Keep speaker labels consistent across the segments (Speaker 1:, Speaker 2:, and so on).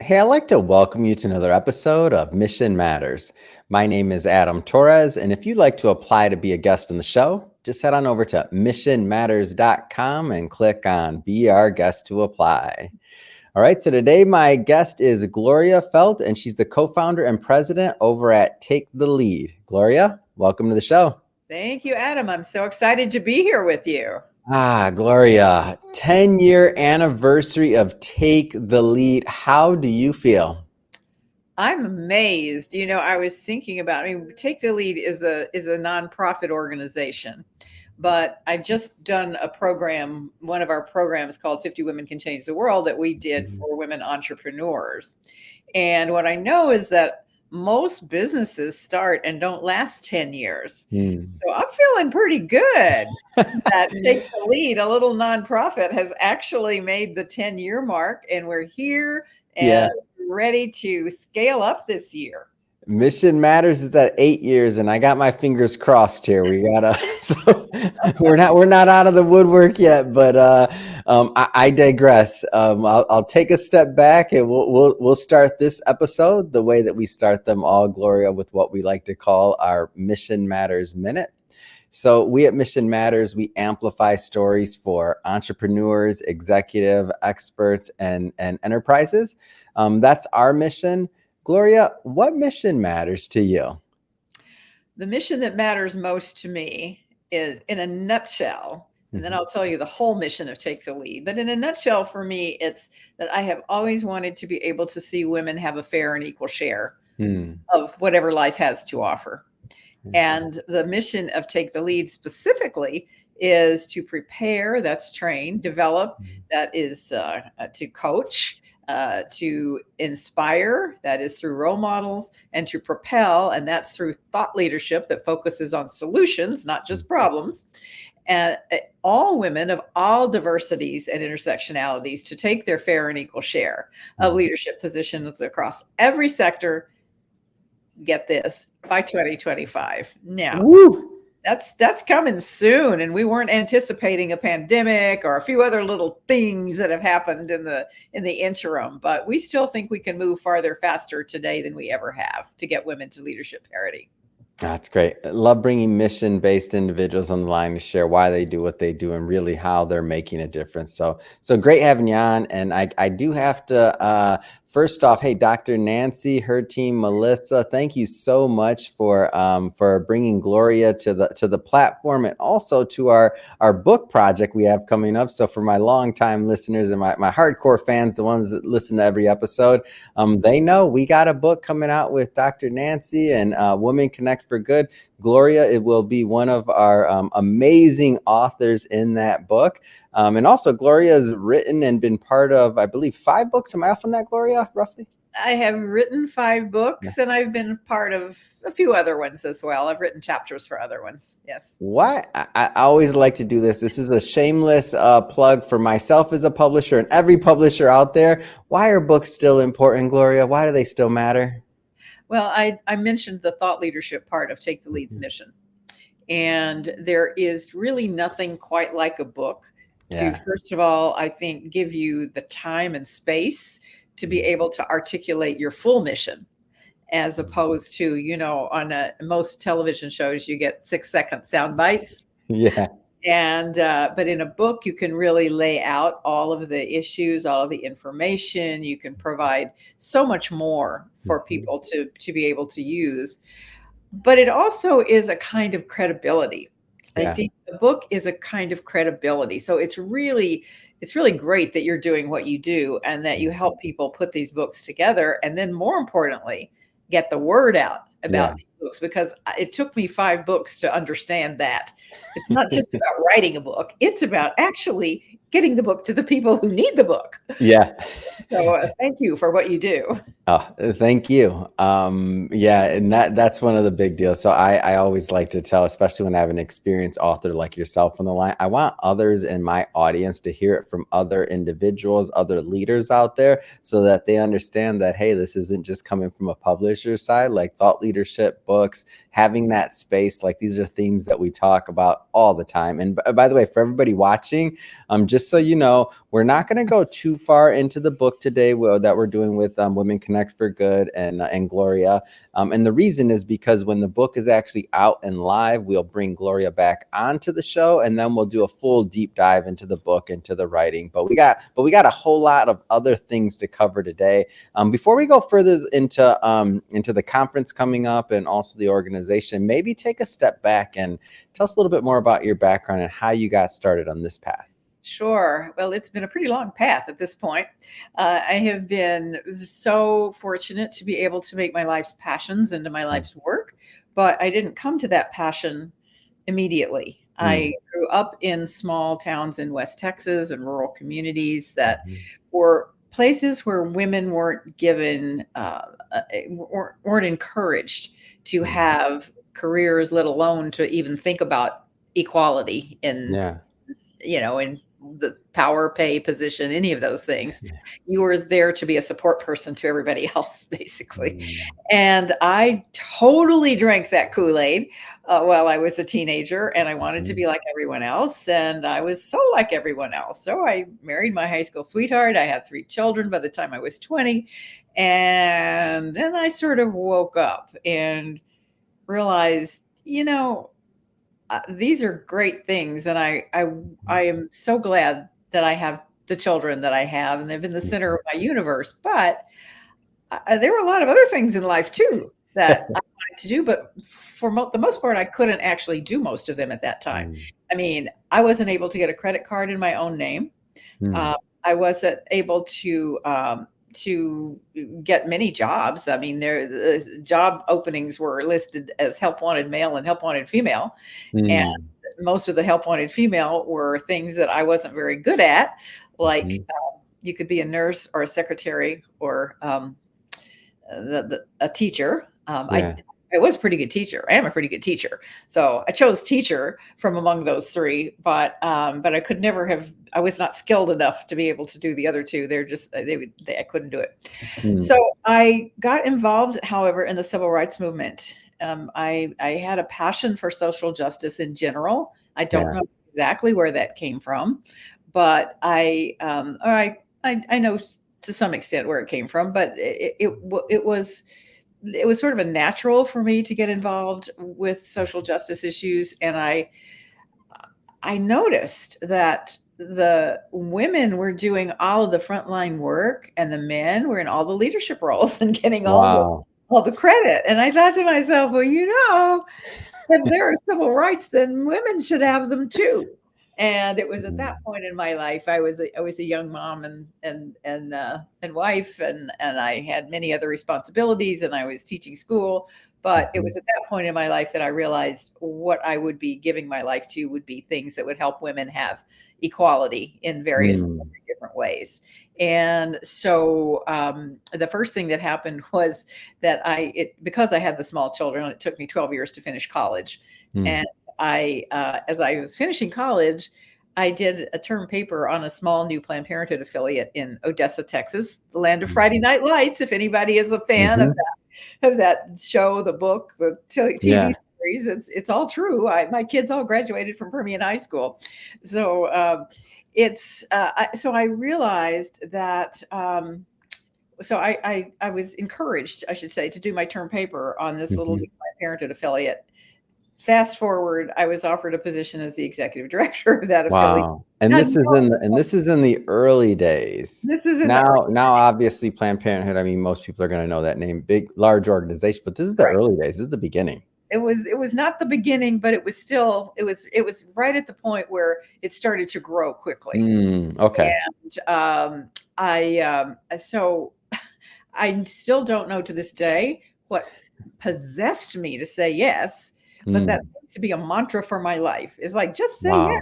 Speaker 1: Hey, I'd like to welcome you to another episode of Mission Matters. My name is Adam Torres, and if you'd like to apply to be a guest on the show, just head on over to missionmatters.com and click on Be Our Guest to apply. All right, so today my guest is Gloria Feldt, and she's the co-founder and president over at Take the Lead. Gloria, welcome to the show.
Speaker 2: Thank you, Adam. I'm so excited to be here with you.
Speaker 1: Gloria, 10-year anniversary of Take the Lead. How do you feel?
Speaker 2: I'm amazed. I was thinking about, Take the Lead is a nonprofit organization, but I just done a program, one of our programs called 50 Women Can Change the World that we did for women entrepreneurs. And what I know is that most businesses start and don't last 10 years. So I'm feeling pretty good that Take the Lead, a little nonprofit, has actually made the 10-year mark, and we're here and ready to scale up this year.
Speaker 1: Mission Matters is at 8 years, and I got my fingers crossed here. So we're not out of the woodwork yet, but I digress. I'll take a step back, and we'll start this episode the way that we start them all, Gloria, with what we like to call our Mission Matters Minute. So we at Mission Matters, we amplify stories for entrepreneurs, executive experts, and enterprises. That's our mission. Gloria, what mission matters to you?
Speaker 2: The mission that matters most to me is, in a nutshell, and then I'll tell you the whole mission of Take the Lead. But in a nutshell, for me, it's that I have always wanted to be able to see women have a fair and equal share of whatever life has to offer. And the mission of Take the Lead specifically is to prepare, that's train, develop, that is to coach, to inspire, that is through role models, and to propel, and that's through thought leadership that focuses on solutions, not just problems. And all women of all diversities and intersectionalities to take their fair and equal share of leadership positions across every sector. Get this, by 2025. Now, that's coming soon, and we weren't anticipating a pandemic or a few other little things that have happened in the interim, but we still think we can move farther faster today than we ever have to get women to leadership parity.
Speaker 1: That's great. I love bringing mission-based individuals on the line to share why they do what they do and really how they're making a difference. So great having you on. And I do have to, first off, hey, Dr. Nancy, her team, Melissa, thank you so much for bringing Gloria to the platform, and also to our book project we have coming up. So for my longtime listeners and my hardcore fans, the ones that listen to every episode, they know we got a book coming out with Dr. Nancy and Women Connect for Good. Gloria, it will be one of our amazing authors in that book. And also, Gloria has written and been part of, I believe, 5 books. Am I off on that, Gloria, roughly?
Speaker 2: I have written 5 books, and I've been part of a few other ones as well. I've written chapters for other ones. Yes.
Speaker 1: Why? I always like to do this. This is a shameless plug for myself as a publisher and every publisher out there. Why are books still important, Gloria? Why do they still matter?
Speaker 2: Well, I mentioned the thought leadership part of Take the Lead's mission. And there is really nothing quite like a book to, first of all, I think, give you the time and space to be able to articulate your full mission, as opposed to, on most television shows, you get 6-second sound bites.
Speaker 1: Yeah.
Speaker 2: And but in a book, you can really lay out all of the issues, all of the information. You can provide so much more for people to be able to use. But it also is a kind of credibility. I think the book is a kind of credibility. So it's really great that you're doing what you do and that you help people put these books together. And then more importantly, get the word out about these books, because it took me 5 books to understand that it's not just about writing a book. It's about actually getting the book to the people who need the book.
Speaker 1: Yeah.
Speaker 2: So thank you for what you do.
Speaker 1: Oh, thank you. And that's one of the big deals. So I always like to tell, especially when I have an experienced author like yourself on the line, I want others in my audience to hear it from other individuals, other leaders out there, so that they understand that, hey, this isn't just coming from a publisher's side, like thought leadership books, having that space, like these are themes that we talk about all the time. And by the way, for everybody watching, just so you know, we're not going to go too far into the book today that we're doing with Women Connect for Good and Gloria. And the reason is because when the book is actually out and live, we'll bring Gloria back onto the show, and then we'll do a full deep dive into the book, into the writing. But we got a whole lot of other things to cover today. Before we go further into the conference coming up and also the organization, maybe take a step back and tell us a little bit more about your background and how you got started on this path.
Speaker 2: Sure. Well, it's been a pretty long path at this point. I have been so fortunate to be able to make my life's passions into my life's work, but I didn't come to that passion immediately. I grew up in small towns in West Texas and rural communities that were places where women weren't given, weren't encouraged to have careers, let alone to even think about equality in, in the power, pay, position, any of those things. You were there to be a support person to everybody else, basically. And I totally drank that Kool-Aid while I was a teenager, and I wanted to be like everyone else. And I was so like everyone else. So I married my high school sweetheart. I had 3 children by the time I was 20. And then I sort of woke up and realized, these are great things, and I am so glad that I have the children that I have, and they've been the center of my universe. But there were a lot of other things in life too that I wanted to do, but for the most part, I couldn't actually do most of them at that time. I mean, I wasn't able to get a credit card in my own name. I wasn't able to get many jobs. I mean, the job openings were listed as help wanted male and help wanted female. And most of the help wanted female were things that I wasn't very good at, like you could be a nurse or a secretary or a teacher. I was a pretty good teacher. I am a pretty good teacher. So I chose teacher from among those 3, but I could never have, I was not skilled enough to be able to do the other 2. I couldn't do it. So I got involved, however, in the civil rights movement. I had a passion for social justice in general. I don't know exactly where that came from, but I know to some extent where it came from, but it was sort of a natural for me to get involved with social justice issues. And I noticed that the women were doing all of the frontline work and the men were in all the leadership roles and getting all the credit. And I thought to myself, well, if there are civil rights, then women should have them too. And it was at that point in my life, I was a young mom and wife, and I had many other responsibilities, and I was teaching school. But it was at that point in my life that I realized what I would be giving my life to would be things that would help women have equality in various different ways. And so the first thing that happened was that because I had the small children, it took me 12 years to finish college. And as I was finishing college, I did a term paper on a small new Planned Parenthood affiliate in Odessa, Texas, the land of Friday Night Lights. If anybody is a fan of that show, the book, the TV series, it's all true. My kids all graduated from Permian High School, so so I realized that. So I was encouraged, I should say, to do my term paper on this little new Planned Parenthood affiliate. Fast forward, I was offered a position as the executive director of that affiliate.
Speaker 1: Wow. And this is in the early days.
Speaker 2: This is
Speaker 1: now obviously Planned Parenthood, I mean, most people are going to know that name, big, large organization, but this is the early days. This is the beginning.
Speaker 2: It was not the beginning, but it was still, it was right at the point where it started to grow quickly.
Speaker 1: Okay.
Speaker 2: And so I still don't know to this day what possessed me to say yes. But that seems to be a mantra for my life. Is like, just say yes.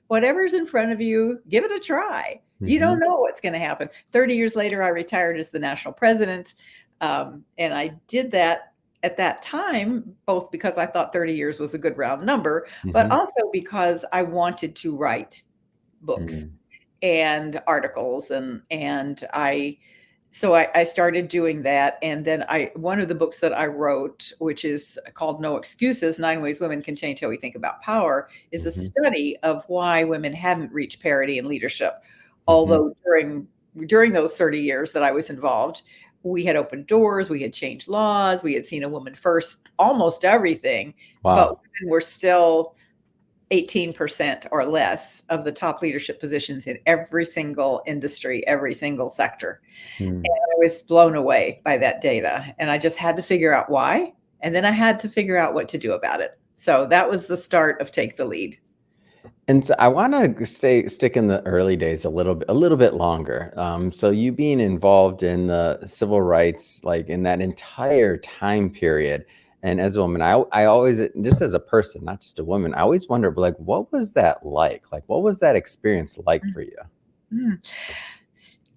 Speaker 2: Whatever's in front of you, give it a try. You don't know what's going to happen. 30 years later, I retired as the national president. And I did that at that time, both because I thought 30 years was a good round number, but also because I wanted to write books and articles. So I started doing that. And then one of the books that I wrote, which is called No Excuses, 9 Ways Women Can Change How We Think About Power, is a study of why women hadn't reached parity in leadership,
Speaker 1: Mhm.
Speaker 2: Although during those 30 years that I was involved, we had opened doors, we had changed laws, we had seen a woman first, almost everything, but
Speaker 1: Wow.
Speaker 2: women were still 18% or less of the top leadership positions in every single industry, every single sector.
Speaker 1: Mm.
Speaker 2: And I was blown away by that data. And I just had to figure out why. And then I had to figure out what to do about it. So that was the start of Take the Lead.
Speaker 1: And so I want to stick in the early days a little bit longer. So you being involved in the civil rights, like in that entire time period, and as a woman, I always, just as a person, not just a woman, I always wonder, like, what was that like? Like, what was that experience like for you?
Speaker 2: Mm.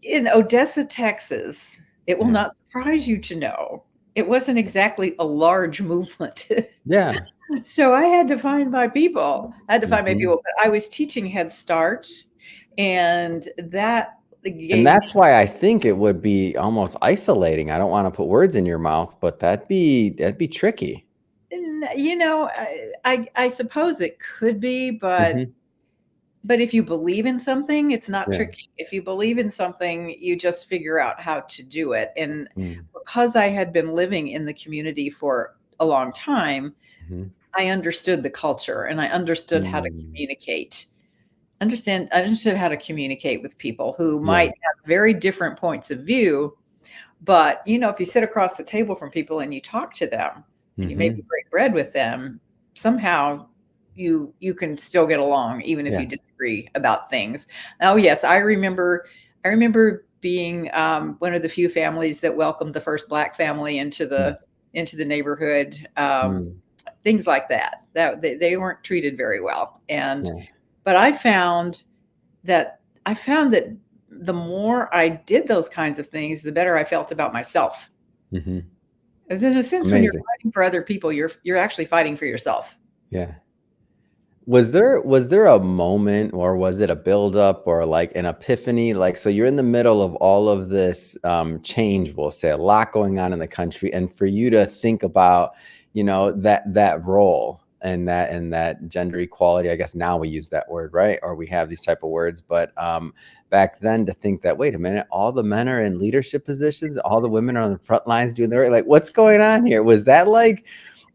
Speaker 2: In Odessa, Texas, it will
Speaker 1: Yeah.
Speaker 2: not surprise you to know it wasn't exactly a large movement.
Speaker 1: Yeah.
Speaker 2: So I had to find my people. I had to find my
Speaker 1: Hmm.
Speaker 2: people. But I was teaching Head Start, and that
Speaker 1: And
Speaker 2: gave me,
Speaker 1: that's why I think it would be almost isolating. I don't want to put words in your mouth, but that'd be tricky.
Speaker 2: I suppose it could be,
Speaker 1: Hmm.
Speaker 2: but if you believe in something, it's not
Speaker 1: Yeah.
Speaker 2: tricky. If you believe in something, you just figure out how to do it. And
Speaker 1: Mm.
Speaker 2: because I had been living in the community for a long time,
Speaker 1: Mhm.
Speaker 2: I understood the culture and I understood how to
Speaker 1: Mm.
Speaker 2: communicate. I understood how to communicate with people who
Speaker 1: Yeah.
Speaker 2: might have very different points of view. But if you sit across the table from people and you talk to them and you maybe
Speaker 1: Mhm.
Speaker 2: break bread with them, somehow you can still get along even if you
Speaker 1: Yeah.
Speaker 2: disagree about things. Oh yes, I remember being one of the few families that welcomed the first Black family
Speaker 1: Mm.
Speaker 2: into the neighborhood.
Speaker 1: Mm.
Speaker 2: Things like that. That they weren't treated very well, and
Speaker 1: Yeah.
Speaker 2: but I found that the more I did those kinds of things, the better I felt about myself.
Speaker 1: Mhm.
Speaker 2: Because in a sense, when you're
Speaker 1: Amazing.
Speaker 2: fighting for other people, you're actually fighting for yourself.
Speaker 1: Yeah. Was there a moment, or was it a buildup, or like an epiphany? Like, so you're in the middle of all of this change, we'll say, a lot going on in the country, and for you to think about, that role and that gender equality. I guess now we use that word, right? Or we have these type of words, but back then to think that, wait a minute, all the men are in leadership positions, all the women are on the front lines doing their, like, what's going on here? Was that like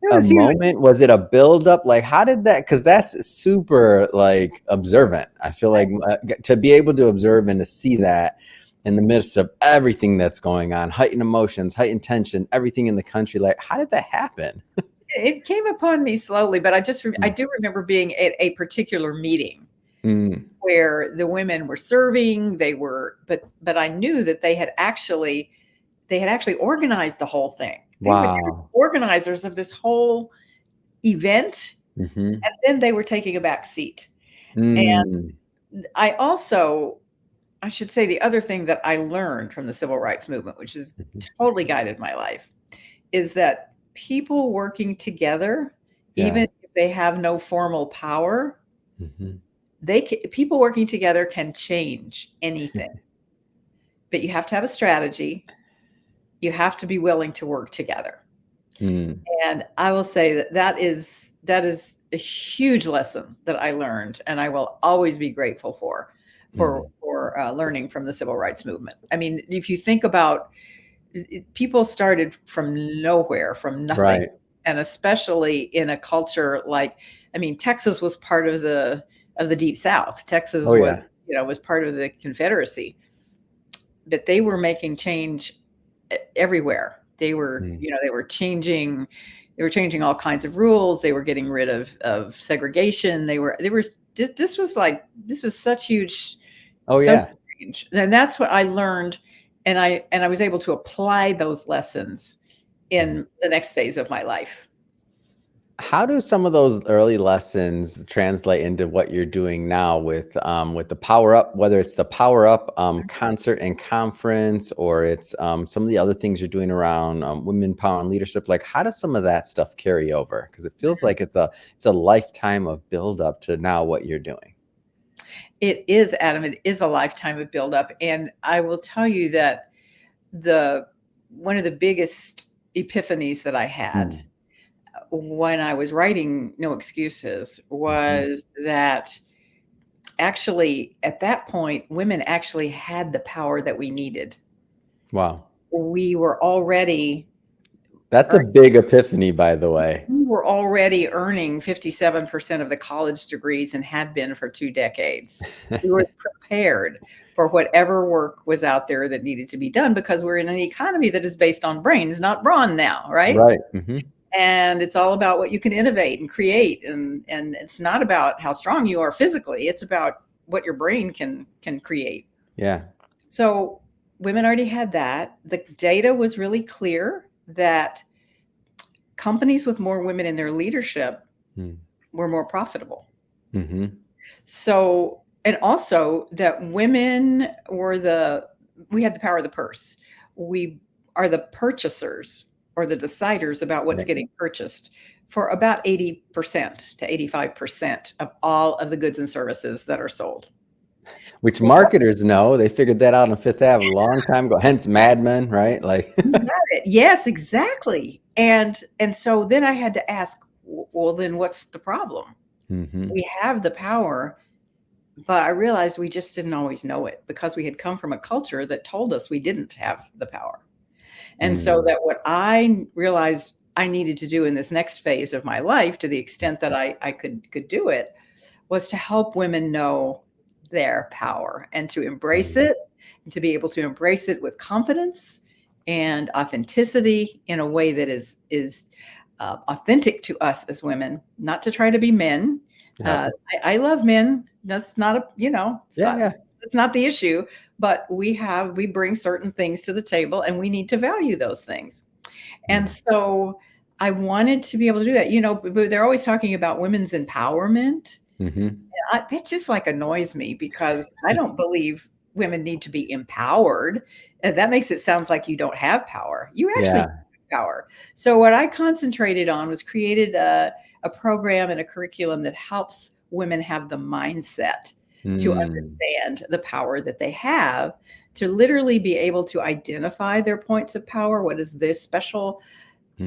Speaker 2: It
Speaker 1: a
Speaker 2: was huge.
Speaker 1: moment? Was it a buildup? Like, how did that? Because that's super, like, observant. I feel like to be able to observe and to see that in the midst of everything that's going on, heightened emotions, heightened tension, everything in the country. Like, how did that happen?
Speaker 2: It came upon me slowly, but I
Speaker 1: Mm.
Speaker 2: do remember being at a particular meeting
Speaker 1: Mm.
Speaker 2: where the women were serving. But I knew that they had actually organized the whole thing. They were
Speaker 1: Wow.
Speaker 2: organizers of this whole event,
Speaker 1: Hmm.
Speaker 2: and then they were taking a back seat.
Speaker 1: Mm.
Speaker 2: And I should say the other thing that I learned from the civil rights movement, which has
Speaker 1: Hmm.
Speaker 2: totally guided my life, is that people working together, even
Speaker 1: Yeah.
Speaker 2: if they have no formal power,
Speaker 1: Hmm.
Speaker 2: people working together can change anything. But you have to have a strategy. You have to be willing to work together.
Speaker 1: Mm.
Speaker 2: And I will say that is a huge lesson that I learned, and I will always be grateful for
Speaker 1: Mm.
Speaker 2: learning from the civil rights movement. I mean, if you think about people started from nowhere, from nothing,
Speaker 1: Right.
Speaker 2: and especially in a culture like, I mean, Texas was part of the Deep South. Texas
Speaker 1: Oh
Speaker 2: was
Speaker 1: yeah.
Speaker 2: was part of the Confederacy, but they were making change everywhere. They were,
Speaker 1: Mm.
Speaker 2: they were changing all kinds of rules. They were getting rid of segregation. They were this was such huge
Speaker 1: Oh
Speaker 2: social
Speaker 1: yeah.
Speaker 2: change. And that's what I learned, and I was able to apply those lessons
Speaker 1: Mm.
Speaker 2: in the next phase of my life.
Speaker 1: How do some of those early lessons translate into what you're doing now with the Power Up, whether it's the Power Up concert and conference, or it's some of the other things you're doing around women power and leadership? Like, how does some of that stuff carry over? Because it feels like it's a lifetime of build up to now what you're doing.
Speaker 2: It is, Adam. It is a lifetime of buildup, and I will tell you that the one of the biggest epiphanies that I had
Speaker 1: Mm.
Speaker 2: when I was writing No Excuses
Speaker 1: Mhm.
Speaker 2: was that actually, at that point, women actually had the power that we needed.
Speaker 1: Wow.
Speaker 2: We were already
Speaker 1: That's a big epiphany, by the way.
Speaker 2: we were already earning 57% of the college degrees and had been for 2 decades. We were prepared for whatever work was out there that needed to be done because we're in an economy that is based on brains, not brawn now, right?
Speaker 1: Right. Hmm.
Speaker 2: And it's all about what you can innovate and create, and it's not about how strong you are physically, it's about what your brain can create.
Speaker 1: Yeah.
Speaker 2: So women already had that. The data was really clear that companies with more women in their leadership were more profitable.
Speaker 1: Mm-hmm.
Speaker 2: So, and also that women were we had the power of the purse. We are the purchasers or the deciders about what's getting purchased for about 80% to 85% of all of the goods and services that are sold.
Speaker 1: Which marketers know. They figured that out on Fifth Ave a long time ago. Hence Mad Men, right? Like,
Speaker 2: You got it. Yes, exactly. And so then I had to ask, well, then what's the problem?
Speaker 1: mm-hmm.
Speaker 2: We have the power, but I realized we just didn't always know it because we had come from a culture that told us we didn't have the power. And so that what I realized I needed to do in this next phase of my life, to the extent that I could do it, was to help women know their power and to embrace it, and to be able to embrace it with confidence and authenticity in a way that is authentic to us as women, not to try to be men. I love men. That's not a, it's not the issue, but we bring certain things to the table and we need to value those things. And so I wanted to be able to do that, but they're always talking about women's empowerment.
Speaker 1: Mm-hmm.
Speaker 2: That just like annoys me because I don't believe women need to be empowered. That makes it sound like you don't have power. You actually have power. So what I concentrated on was created a program and a curriculum that helps women have the mindset to understand the power that they have, to literally be able to identify their points of power. What is their special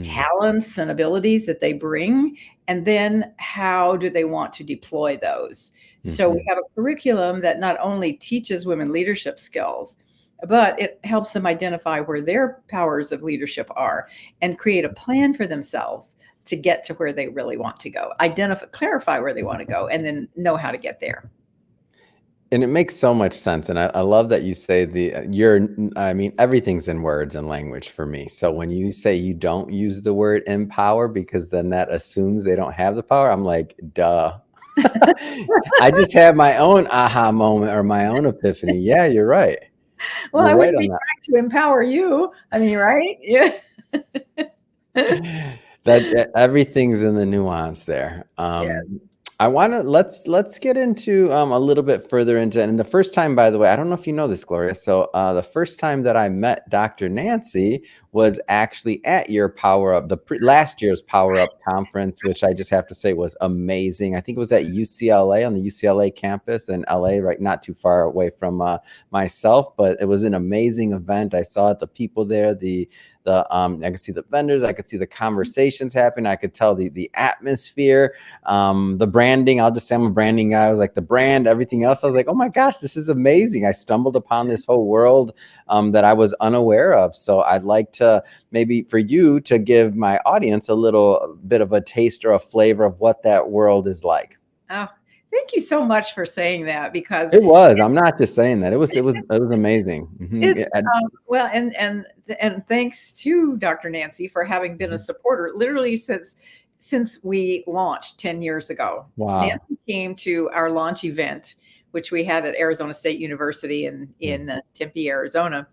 Speaker 2: talents and abilities that they bring, and then how do they want to deploy those? So we have a curriculum that not only teaches women leadership skills, but it helps them identify where their powers of leadership are and create a plan for themselves to get to where they really want to go, clarify where they want to go, and then know how to get there.
Speaker 1: And it makes so much sense. And I love that you say everything's in words and language for me. So when you say you don't use the word empower, because then that assumes they don't have the power, I'm like, duh. I just had my own aha moment or my own epiphany. Yeah, you're right.
Speaker 2: Well,
Speaker 1: you're
Speaker 2: I
Speaker 1: right
Speaker 2: wouldn't be trying to empower you. I mean, right? Yeah.
Speaker 1: That everything's in the nuance there.
Speaker 2: Yes.
Speaker 1: I want to let's get into a little bit further into, and the first time, by the way, I don't know if you know this, Gloria. So the first time that I met Dr. Nancy was actually at your Power Up, last year's Power Up conference, which I just have to say was amazing. I think it was at UCLA, on the UCLA campus in LA, right, not too far away from myself, but it was an amazing event. I saw it, the people there, I could see the vendors, I could see the conversations happening, I could tell the atmosphere, the branding. I'll just say I'm a branding guy. I was like, the brand, everything else. I was like, oh my gosh, this is amazing. I stumbled upon this whole world that I was unaware of. So I'd like to maybe for you to give my audience a little bit of a taste or a flavor of what that world is like.
Speaker 2: Oh, thank you so much for saying that, because
Speaker 1: it was. I'm not just saying that. It was amazing.
Speaker 2: it's well, and thanks to Dr. Nancy for having been a supporter literally since we launched 10 years ago.
Speaker 1: Wow.
Speaker 2: Nancy came to our launch event, which we had at Arizona State University in Tempe, Arizona.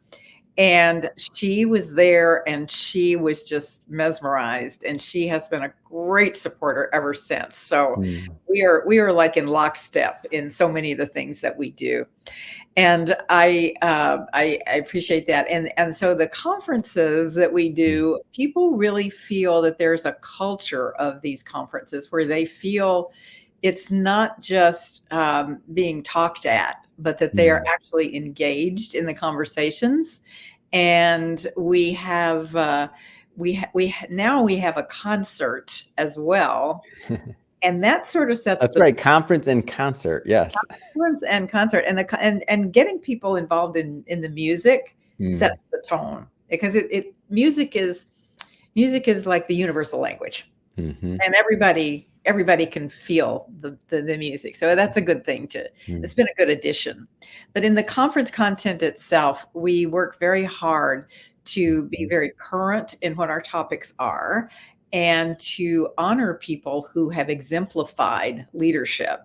Speaker 2: And she was there and she was just mesmerized, and she has been a great supporter ever since. So we are like in lockstep in so many of the things that we do. And I appreciate that. And so the conferences that we do, people really feel that there's a culture of these conferences where they feel it's not just being talked at, but that they are actually engaged in the conversations. And we have now we have a concert as well And that sort of sets
Speaker 1: That's
Speaker 2: the
Speaker 1: right. Conference and concert. Yes.
Speaker 2: conference and concert, and getting people involved in the music
Speaker 1: Mm,
Speaker 2: sets the tone, because it music is like the universal language,
Speaker 1: hmm
Speaker 2: and everybody can feel the music. So that's a good thing to
Speaker 1: mm,
Speaker 2: it's been a good addition. But in the conference content itself, we work very hard to be
Speaker 1: mhm,
Speaker 2: very current in what our topics are and to honor people who have exemplified leadership.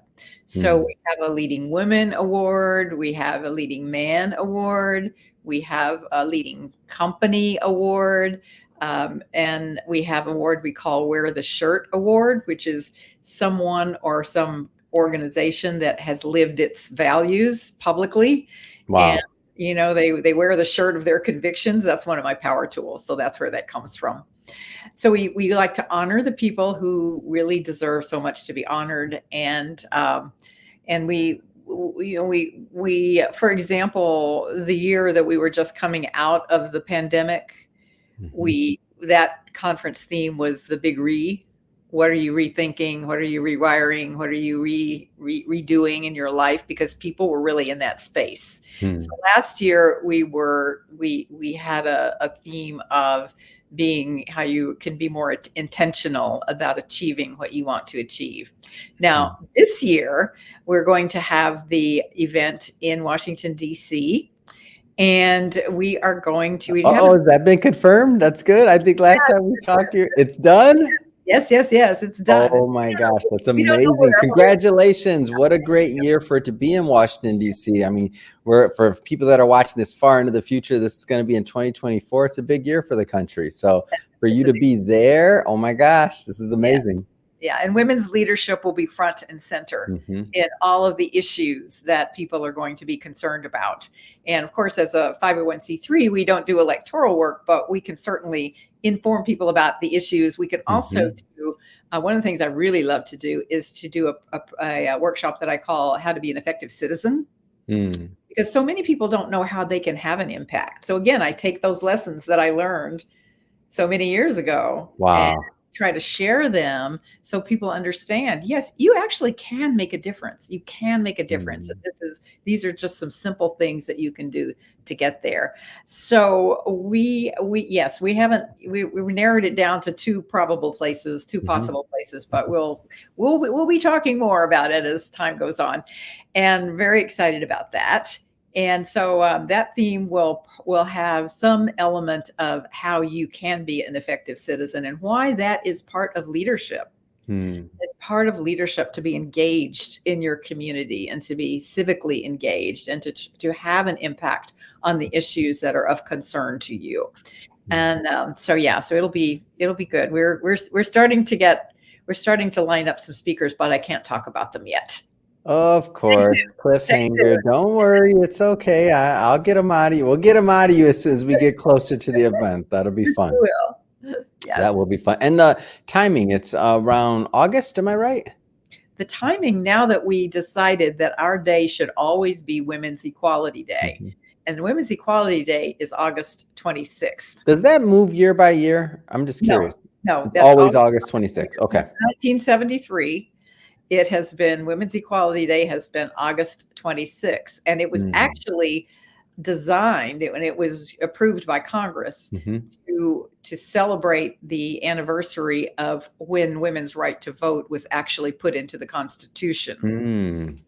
Speaker 2: So
Speaker 1: mm.
Speaker 2: we have a leading women award, we have a leading man award, we have a leading company award, and we have an award we call Wear the Shirt Award, which is someone or some organization that has lived its values publicly. And,
Speaker 1: Wow.
Speaker 2: they wear the shirt of their convictions. That's one of my power tools. So that's where that comes from. So we like to honor the people who really deserve so much to be honored. And we for example, the year that we were just coming out of the pandemic,
Speaker 1: Mhm,
Speaker 2: we that conference theme was the big re. What are you rethinking? What are you rewiring? What are you redoing in your life? Because people were really in that space. So
Speaker 1: mm,
Speaker 2: last year we had a theme of being how you can be more intentional about achieving what you want to achieve.
Speaker 1: mm.
Speaker 2: Now, this year we're going to have the event in Washington D.C., and we
Speaker 1: Uh-oh,
Speaker 2: haven't.
Speaker 1: has that been confirmed? That's good. I think last time we talked here, it's done.
Speaker 2: Yes, yes, yes, it's done.
Speaker 1: Oh my gosh, that's
Speaker 2: We don't know
Speaker 1: amazing.
Speaker 2: where.
Speaker 1: Congratulations. What a great year for it to be in Washington, D.C. I mean, for people that are watching this far into the future, this is going to be in 2024. It's a big year for the country. So for you
Speaker 2: It's a
Speaker 1: to
Speaker 2: big,
Speaker 1: be there, oh my gosh, this is
Speaker 2: yeah.
Speaker 1: amazing.
Speaker 2: Yeah, and women's leadership will be front and center
Speaker 1: Hmm
Speaker 2: in all of the issues that people are going to be concerned about. And of course, as a 501c3, we don't do electoral work, but we can certainly inform people about the issues. We can also
Speaker 1: hmm
Speaker 2: do one of the things I really love to do is to do a workshop that I call How to Be an Effective Citizen,
Speaker 1: Mm.
Speaker 2: because so many people don't know how they can have an impact. So again, I take those lessons that I learned so many years ago and
Speaker 1: Wow.
Speaker 2: try to share them so people understand, yes, you actually can make a difference. You can make a difference. And
Speaker 1: Mm.
Speaker 2: these are just some simple things that you can do to get there. So we yes, we haven't we narrowed it down to two probable places, two
Speaker 1: Mhm.
Speaker 2: possible places, but we'll be talking more about it as time goes on, and very excited about that. And so that theme will have some element of how you can be an effective citizen and why that is part of leadership.
Speaker 1: Mm.
Speaker 2: It's part of leadership to be engaged in your community and to be civically engaged and to have an impact on the issues that are of concern to you.
Speaker 1: Mm.
Speaker 2: And so yeah, so it'll be good. We're starting to line up some speakers, but I can't talk about them yet.
Speaker 1: Of
Speaker 2: Stay
Speaker 1: course,
Speaker 2: tuned. Stay
Speaker 1: cliffhanger.
Speaker 2: tuned.
Speaker 1: Don't worry, it's okay. I'll get them out of you. We'll get them out of you as soon as we get closer to the event. That'll be
Speaker 2: Yes,
Speaker 1: fun.
Speaker 2: we will. Yes.
Speaker 1: That will be fun. And the timing, it's around August, am I right?
Speaker 2: The timing, now that we decided that our day should always be Women's Equality Day,
Speaker 1: Mhm.
Speaker 2: and Women's Equality Day is August 26th.
Speaker 1: Does that move year by year? I'm just
Speaker 2: No,
Speaker 1: curious.
Speaker 2: no,
Speaker 1: It's
Speaker 2: that's
Speaker 1: always
Speaker 2: August
Speaker 1: August 26th. Okay.
Speaker 2: since 1973. It has been Women's Equality Day has been August 26th, and it was
Speaker 1: Mm.
Speaker 2: actually designed when it was approved by Congress
Speaker 1: Mhm.
Speaker 2: to celebrate the anniversary of when women's right to vote was actually put into the Constitution.
Speaker 1: Mm.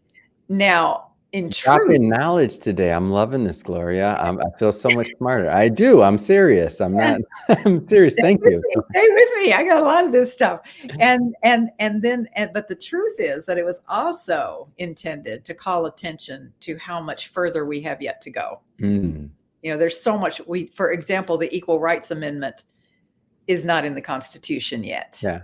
Speaker 2: Now, in truth,
Speaker 1: Dropping knowledge today. I'm loving this, Gloria. I feel so much smarter. I do. I'm serious. I'm
Speaker 2: yeah,
Speaker 1: not. I'm serious. Thank you.
Speaker 2: stay with me. I got a lot of this stuff. But the truth is that it was also intended to call attention to how much further we have yet to go.
Speaker 1: Mm.
Speaker 2: There's so much for example, the Equal Rights Amendment is not in the Constitution yet.
Speaker 1: Yeah.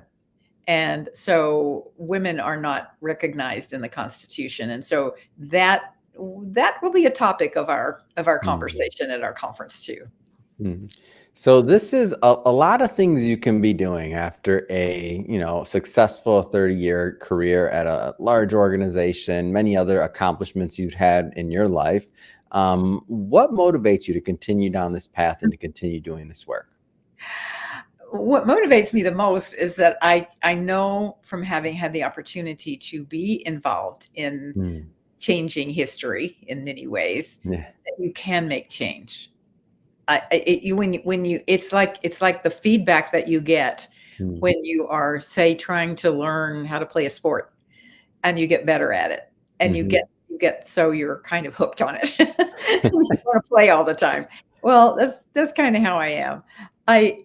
Speaker 2: And so women are not recognized in the Constitution. And so that will be a topic of our
Speaker 1: Mm.
Speaker 2: conversation at our conference too.
Speaker 1: Mhm. So this is a lot of things you can be doing after a, successful 30-year career at a large organization, many other accomplishments you've had in your life. What motivates you to continue down this path and to continue doing this work?
Speaker 2: what motivates me the most is that I know from having had the opportunity to be involved in
Speaker 1: Mm.
Speaker 2: changing history in many ways,
Speaker 1: Yeah.
Speaker 2: that you can make change. When you it's like the feedback that you get
Speaker 1: Mm.
Speaker 2: when you are, say, trying to learn how to play a sport and you get better at it and
Speaker 1: Mhm.
Speaker 2: you get so you're kind of hooked on it. You want to play all the time. Well, that's kind of how I am. I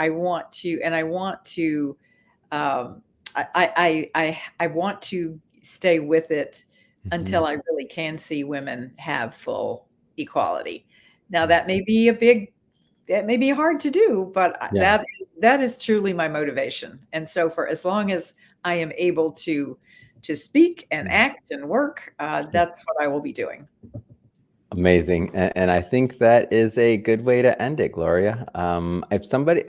Speaker 2: want to, and I want to um, I want to stay with it
Speaker 1: Mhm.
Speaker 2: until I really can see women have full equality. Now
Speaker 1: Mm.
Speaker 2: that may be hard to do, but
Speaker 1: Yeah.
Speaker 2: that is truly my motivation. And so for as long as I am able to speak and
Speaker 1: Mm.
Speaker 2: act and work,
Speaker 1: Yeah.
Speaker 2: that's what I will be doing.
Speaker 1: Amazing, and I think that is a good way to end it, Gloria. If somebody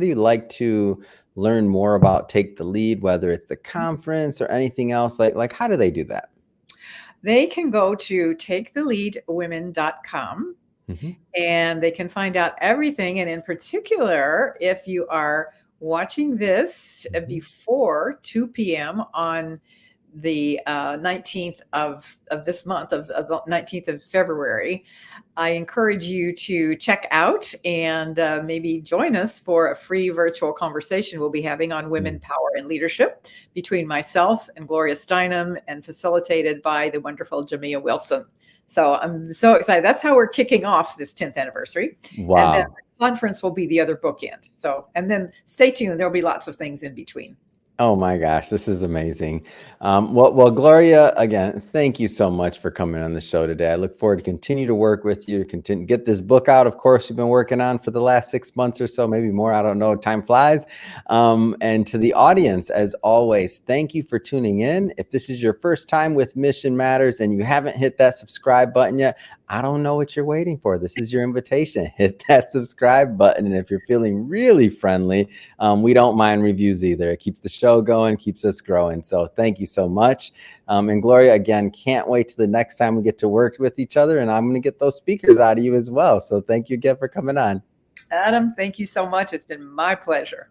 Speaker 1: would like to learn more about Take the Lead, whether it's the conference or anything else, like how do they do that?
Speaker 2: They can go to taketheleadwomen.com
Speaker 1: Mhm.
Speaker 2: and they can find out everything. And in particular, if you are watching this
Speaker 1: Mhm.
Speaker 2: before 2 p.m. on the 19th of this month, of the 19th of February, I encourage you to check out and maybe join us for a free virtual conversation we'll be having on women,
Speaker 1: Mm.
Speaker 2: power, and leadership between myself and Gloria Steinem and facilitated by the wonderful Jamia Wilson. So I'm so excited. That's how we're kicking off this 10th anniversary. And then
Speaker 1: Wow.
Speaker 2: the conference will be the other bookend. So, and then stay tuned. There'll be lots of things in between.
Speaker 1: Oh my gosh, this is amazing. Well, Gloria, again, thank you so much for coming on the show today. I look forward to continue to work with you, continue get this book out. Of course, you've been working on for the last 6 months or so, maybe more. I don't know. Time flies. And to the audience, as always, thank you for tuning in. If this is your first time with Mission Matters and you haven't hit that subscribe button yet, I don't know what you're waiting for. This is your invitation. Hit that subscribe button. And if you're feeling really friendly, we don't mind reviews either. It keeps the show going, keeps us growing. So thank you so much. And Gloria, again, can't wait to the next time we get to work with each other. And I'm going to get those speakers out of you as well. So thank you again for coming on.
Speaker 2: Adam, thank you so much. It's been my pleasure.